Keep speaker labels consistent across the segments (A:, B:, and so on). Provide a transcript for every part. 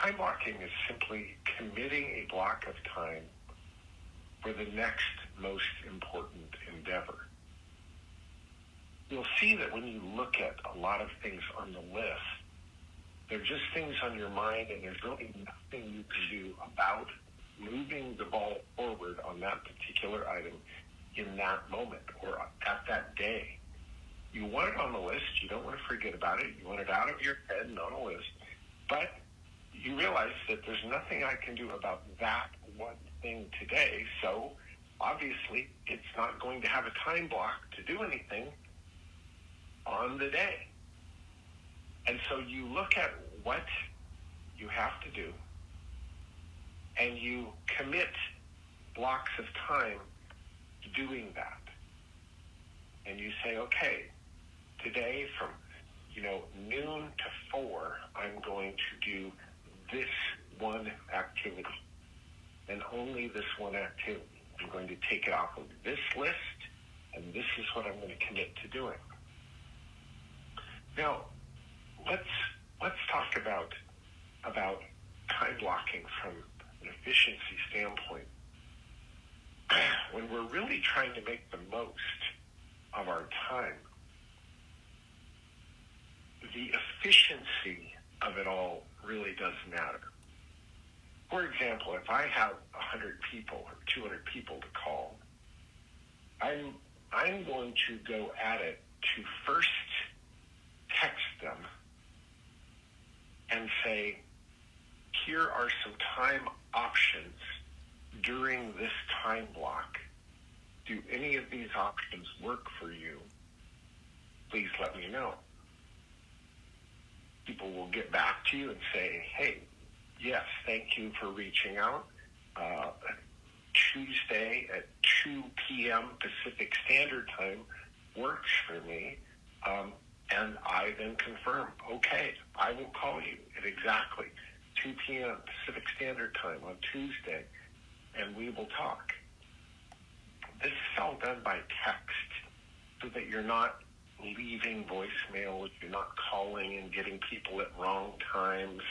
A: time blocking is simply committing a block of time for the next most important endeavor. You'll see that when you look at a lot of things on the list, they're just things on your mind, and there's really nothing you can do about moving the ball forward on that particular item in that moment or at that day. You want it on the list. You don't want to forget about it. You want it out of your head and on a list. But you realize that there's nothing I can do about that one thing today. So obviously, it's not going to have a time block to do anything on the day. And so you look at what you have to do, and you commit blocks of time to doing that. And you say, okay, today from noon to 4, I'm going to do this one activity, and only this one activity. I'm going to take it off of this list, and this is what I'm going to commit to doing. Now, let's talk about time blocking from an efficiency standpoint. When we're really trying to make the most of our time, the efficiency of it all really does matter. For example, if I have 100 people or 200 people to call, I'm going to go at it to first text them and say, here are some time options during this time block. Do any of these options work for you? Please let me know. People will get back to you and say, hey, yes, thank you for reaching out. Tuesday at 2 p.m. Pacific Standard Time works for me. And I then confirm, okay, I will call you at exactly 2 p.m. Pacific Standard Time on Tuesday, and we will talk. This is all done by text so that you're not leaving voicemails, you're not calling and getting people at wrong times.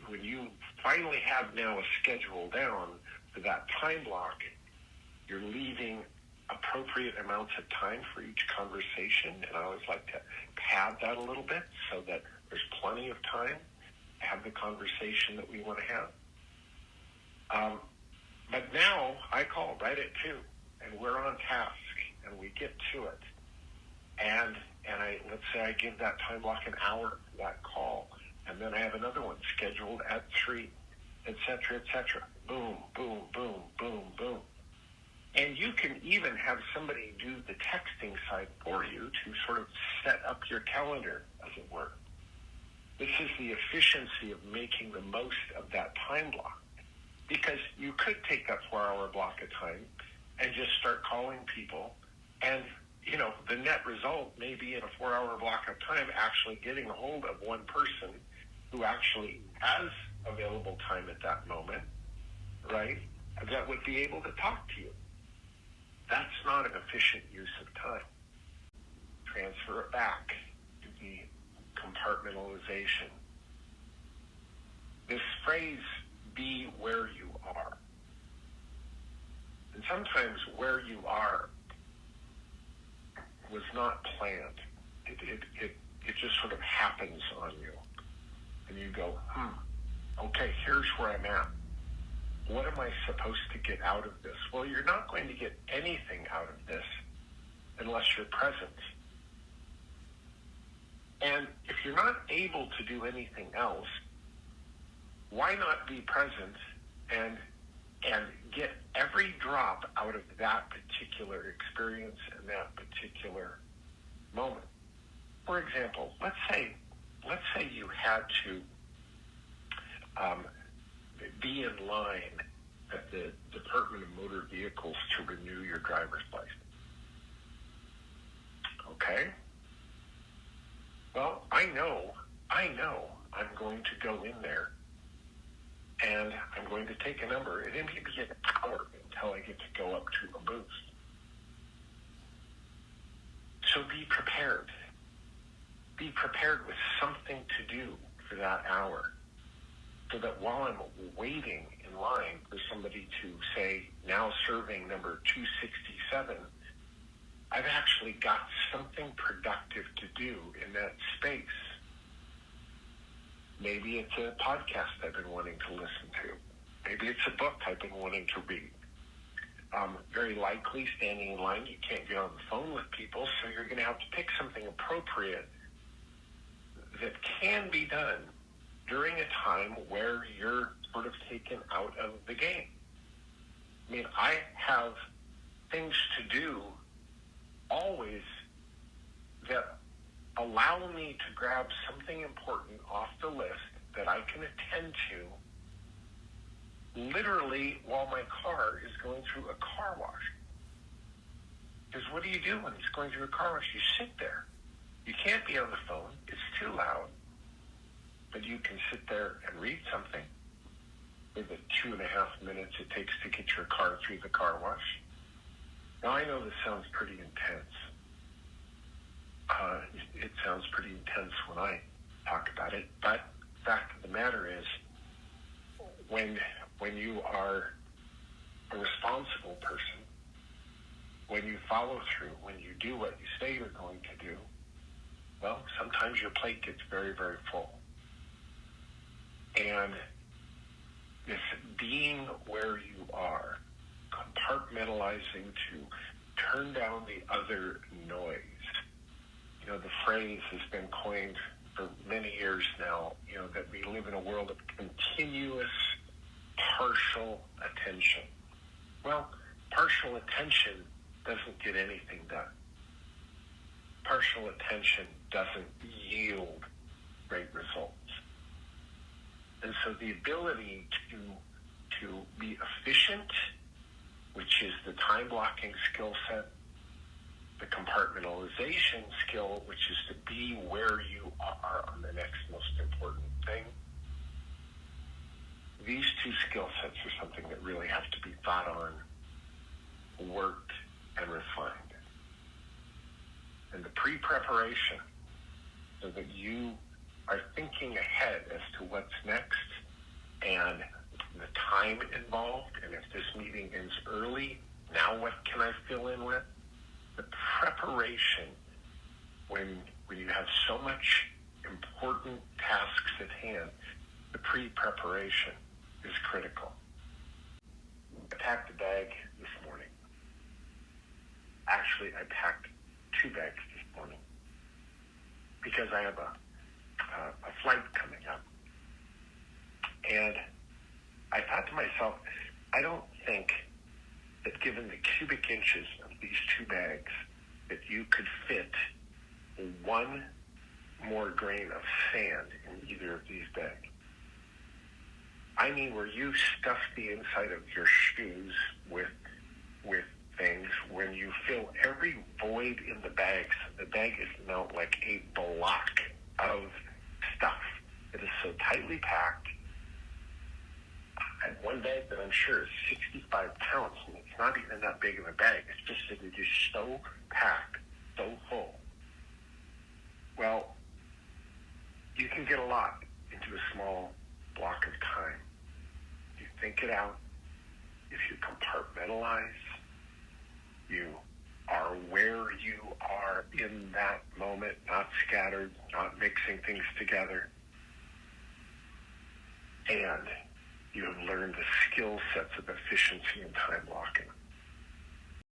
A: When you finally have now a schedule down for that time block, you're leaving appropriate amounts of time for each conversation, and I always like to pad that a little bit so that there's plenty of time to have the conversation that we want to have. But now I call right at 2, and we're on task, and we get to it. And let's say I give that time block an hour for that call, and then I have another one scheduled at 3, et cetera, et cetera. Boom, boom, boom, boom, boom. And you can even have somebody do the texting side for you to sort of set up your calendar, as it were. This is the efficiency of making the most of that time block. Because you could take that 4-hour block of time and just start calling people, and the net result may be in a 4-hour block of time actually getting a hold of one person who actually has available time at that moment, right, that would be able to talk to you. That's not an efficient use of time. Transfer it back to the compartmentalization. This phrase, be where you are. And sometimes where you are was not planned. It just sort of happens on you. And you go, okay, here's where I'm at. What am I supposed to get out of this? Well, you're not going to get anything out of this unless you're present. And if you're not able to do anything else, why not be present and get every drop out of that particular experience and that particular moment? For example, let's say you had to be in line at the Department of Motor Vehicles to renew your driver's license. Okay? Well, I know I'm going to go in there and I'm going to take a number, and it may be an hour until I get to go up to a booth. So be prepared. Be prepared with something to do for that hour, so that while I'm waiting in line for somebody to say, now serving number 267, I've actually got something productive to do in that space. Maybe it's a podcast I've been wanting to listen to. Maybe it's a book I've been wanting to read. Very likely, standing in line, you can't get on the phone with people, so you're going to have to pick something appropriate that can be done during a time where you're sort of taken out of the game. I mean, I have things to do always that allow me to grab something important off the list that I can attend to literally while my car is going through a car wash. Because what do you do when it's going through a car wash? You sit there. You can't be on the phone. It's too loud. But you can sit there and read something for the 2.5 minutes it takes to get your car through the car wash. Now, I know this sounds pretty intense. It sounds pretty intense when I talk about it. But the fact of the matter is, when you are a responsible person, when you follow through, when you do what you say you're going to do, well, sometimes your plate gets very, very full. And this being where you are, compartmentalizing to turn down the other noise. You know, the phrase has been coined for many years now, you know, that we live in a world of continuous partial attention. Well, partial attention doesn't get anything done. Partial attention doesn't yield great results. And so the ability to be efficient, which is the time blocking skill set, the compartmentalization skill, which is to be where you are on the next most important thing. These two skill sets are something that really have to be thought on, worked, and refined. And the pre-preparation, so that you are thinking ahead as to what's next and the time involved, and if this meeting ends early, now what can I fill in with? The preparation, when you have so much important tasks at hand, the pre-preparation is critical. I packed a bag this morning. Actually, I packed 2 bags this morning because I have a flight coming up. And I thought to myself, I don't think that given the cubic inches of these 2 bags, that you could fit 1 more grain of sand in either of these bags. I mean, where you stuff the inside of your shoes with things, when you fill every void in the bag is now like a block of stuff. It is so tightly packed. And one bag that I'm sure is 65 pounds, and it's not even that big of a bag. It's just that it is so packed, so full. Well, you can get a lot into a small block of time. You think it out. If you compartmentalize, you are where you are in that moment, not scattered, not mixing things together. And you have learned the skill sets of efficiency and time blocking.